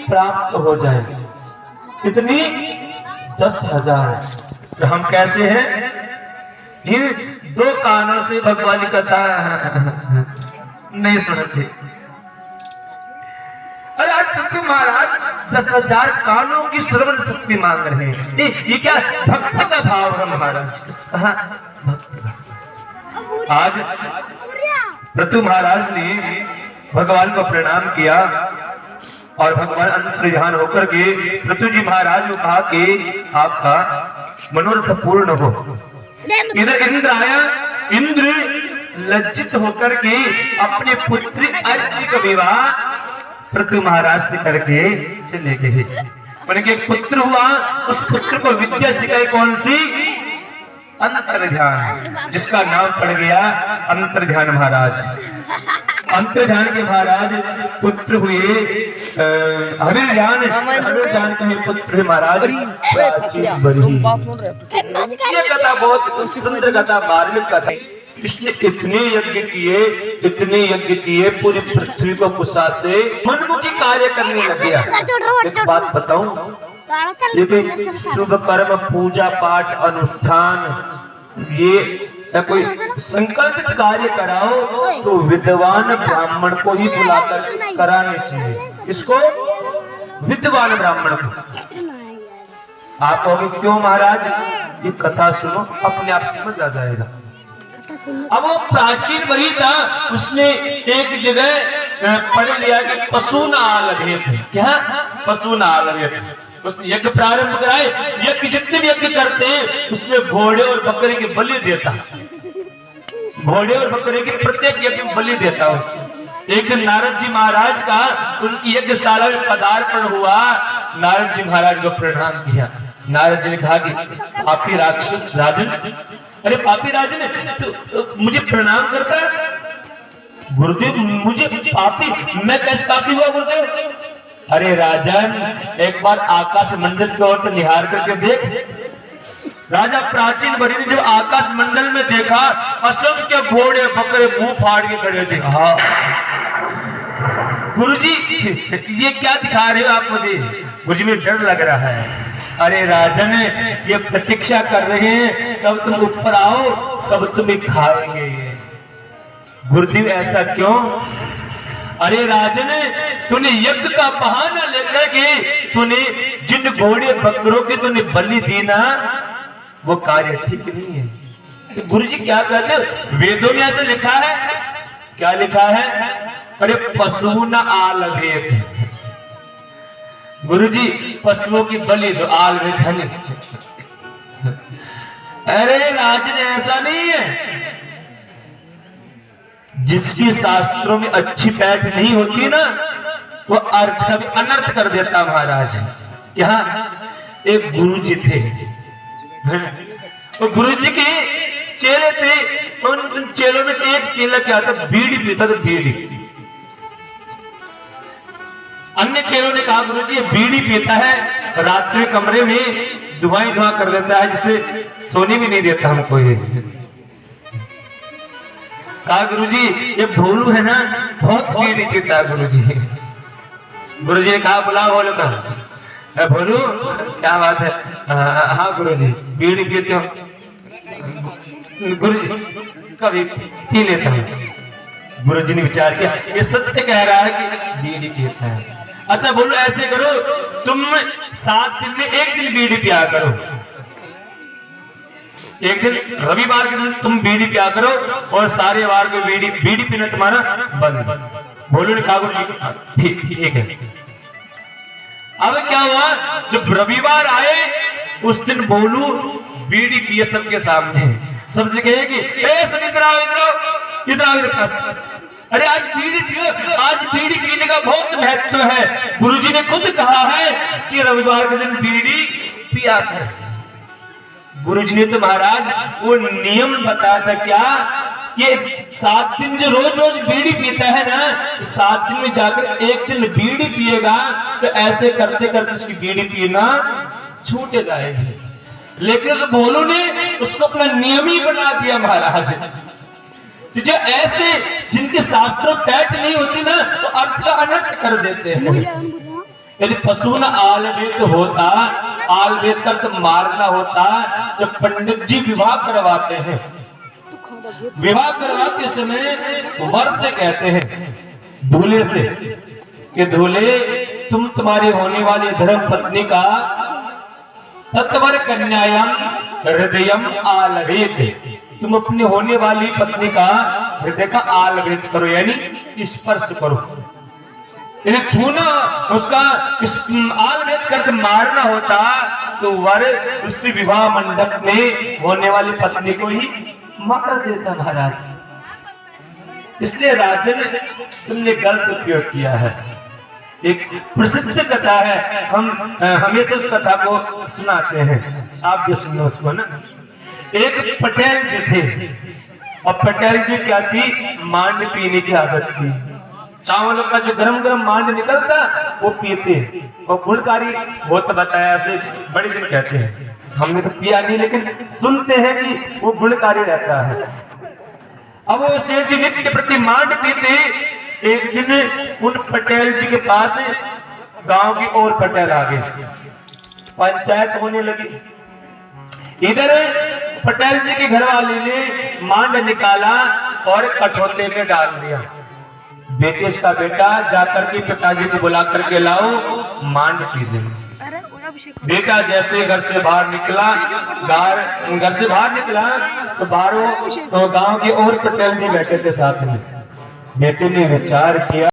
प्राप्त हो जाए। कितनी? 10,000। तो हम कैसे हैं? इन 2 कानों से भगवान की कथा नहीं सुनते। अरे आज पृथ्वी महाराज 10,000 कानों की श्रवण शक्ति मांग रहे हैं। ये क्या भक्त का भाव है महाराज। आज पृथ्वी महाराज ने भगवान को प्रणाम किया और भगवान अंतर्ध्यान होकर के पृथ्वी जी महाराज को कहा कि आपका मनोरथ पूर्ण हो। इधर इंद्र आया। इंद्र लज्जित होकर के अपने पुत्री अर्ची का विवाह पृथ्वी महाराज से करके चले गए। उनके एक पुत्र हुआ, उस पुत्र को विद्या सिखाई कौन सी? अंतर्ध्यान, जिसका नाम पड़ गया अंतर्ध्यान महाराज। अंतर्ध्यान के महाराज पुत्र हुए हविर्ध्यान। हविर्ध्यान के पुत्र महाराज प्राचीन बरी। ये कथा बहुत सुंदर कथा, मार्मिक कथा। इसने इतने यज्ञ किए, पूरी पृथ्वी को कुशा से मनमुखी कार्य करने लग गया। एक बात बताऊं, ये शुभ कर्म, पूजा पाठ, अनुष्ठान, ये कोई संकल्पित कार्य कराओ तो विद्वान ब्राह्मण को ही बुलाकर कराने चाहिए। इसको विद्वान ब्राह्मण को। आप कहोगे क्यों महाराज? ये कथा सुनो, अपने आप समझ आ जाएगा। अब वो प्राचीन वही था, उसने एक जगह पढ़ लिया कि पशु न आलभ्य थे। क्या? पशु न आलभ्य थे। उसने यज्ञ प्रारंभ कराए। यज्ञ जितने भी यज्ञ करते हैं उसमें घोड़े और बकरे की बलि देता। घोड़े और बकरे की प्रत्येक यज्ञ में बलि देता हो। एक दिन नारद जी महाराज का उनकी यज्ञशाला में पदार्पण हुआ। नारद जी महाराज को प्रणाम किया। नारद जी ने कहा कि पापी राक्षस राजन, अरे पापी राजन तो मुझे प्रणाम करता है? गुरुदेव मुझे पापी, मैं कैसे पापी हुआ गुरुदेव? अरे राजन, एक बार आकाश मंडल की ओर तो निहार करके देख। राजा प्राचीन बरी ने जब आकाश मंडल में देखा, असंख्य घोड़े बकरे मुंह फाड़ के खड़े थे। हाँ गुरुजी, ये क्या दिखा रहे हो आप मुझे? मुझे में डर लग रहा है। अरे राजन, ये प्रतीक्षा कर रहे हैं कब तुम ऊपर आओ, कब तुम्हें खाएंगे। गुरुदेव ऐसा क्यों? अरे राजन, तूने यज्ञ का बहाना लेकर के तूने जिन घोड़े बकरों के तूने बलि दी ना, वो कार्य ठीक नहीं है। तो गुरुजी क्या कहते हैं? वेदों में ऐसे लिखा है। क्या लिखा है? अरे पशु न आलभेत। गुरुजी पशुओं की बलि दो, आलभेत धन। अरे राजन, ऐसा नहीं है। जिसकी शास्त्रों में अच्छी पैठ नहीं होती ना, वो अर्थ का भी अनर्थ कर देता महाराज। क्या? एक गुरुजी थे, और गुरुजी के चेले थे। उन चेलों में से एक चेला क्या था? बीड़ी पीता था, बीड़ी। अन्य चेलों ने कहा गुरुजी ये बीड़ी पीता है, रात में कमरे में धुआं कर देता है, जिससे सोने भी नहीं देता हमको। ये कहा गुरुजी ये भोलू है ना, बहुत बीड़ी पीता है गुरुजी। गुरुजी ने कहा बुलाओ बोलो का। भोलू क्या बात है? हाँ गुरुजी बीड़ी पीते हो? गुरुजी कभी पी लेता हूँ। गुरुजी ने विचार किया, ये सत्य कह रहा है कि बीड़ी पीता है। अच्छा बोलो ऐसे करो, तुम 7 दिन में एक दिन बीड़ी पिया करो। एक दिन रविवार के दिन तुम बीड़ी पिया करो और सारे वार को बीड़ी पीना तुम्हारा बंद। भोलू ने कहा गुरुजी ठीक है। अब क्या हुआ? जब रविवार आए उस दिन भोलू बीड़ी पिए सबके सामने। सबसे कहे कि सब इधर आओ। अरे आज बीड़ी पियो, आज बीड़ी पीने का बहुत महत्व है। गुरुजी ने खुद कहा है कि रविवार के दिन बीड़ी पिया कर। गुरुजी ने तो महाराज वो नियम बताया था क्या, ये 7 दिन जो रोज रोज बीड़ी पीता है ना, 7 दिन में जाकर एक दिन बीड़ी पिएगा तो ऐसे करते करते उसकी बीड़ी पीना छूट जाएगी। लेकिन उस भोलू ने उसको अपना नियम ही बना दिया महाराज। जो ऐसे जिनके शास्त्रों पैठ नहीं होती ना, तो अर्थ का अनर्थ कर देते हैं। यदि पशु न आलवेत होता, आलवेत कर तो मारना होता। जब पंडित जी विवाह करवाते हैं, विवाह करवाते समय वर से कहते हैं दूल्हे से कि दूल्हे तुम तुम्हारी होने वाली धर्म पत्नी का तत्वर कन्यायम हृदयम आलवेत, तुम अपनी होने वाली पत्नी का हृदय का आलवेत करो, यानी स्पर्श करो। यदि छूना उसका आलवेत करके मारना होता तो वर उस विवाह मंडप में होने वाली पत्नी को ही मार देता महाराज। इसलिए राजन तुमने गलत उपयोग किया है। एक प्रसिद्ध कथा है, हम हमेशा उस कथा को सुनाते हैं, आप भी सुनो उसको ना। एक पटेल जी थे और पटेल जी क्या थी, मांड पीने की आदत थी। चावलों का जो गरम गरम मांड निकलता वो पीते, और गुणकारी वो तो बताया से बड़े दिन कहते हैं, हमने तो पिया नहीं लेकिन सुनते हैं कि वो गुणकारी रहता है। अब वो सेठ जी नित्य के प्रति मांड पीते। एक दिन उन पटेल जी के पास गांव की और पटेल आ गए, पंचायत होने लगी। इधर पटेल जी की घरवाली ने मांड निकाला और कठौते में डाल दिया। बेटे का बेटा जाकर के पिताजी को बुला करके लाओ, मांड पी दे। बेटा जैसे घर से बाहर निकला, घर से बाहर निकला तो बाहरों तो गांव के और पटेल जी बैठे थे साथ में। बेटे ने विचार किया,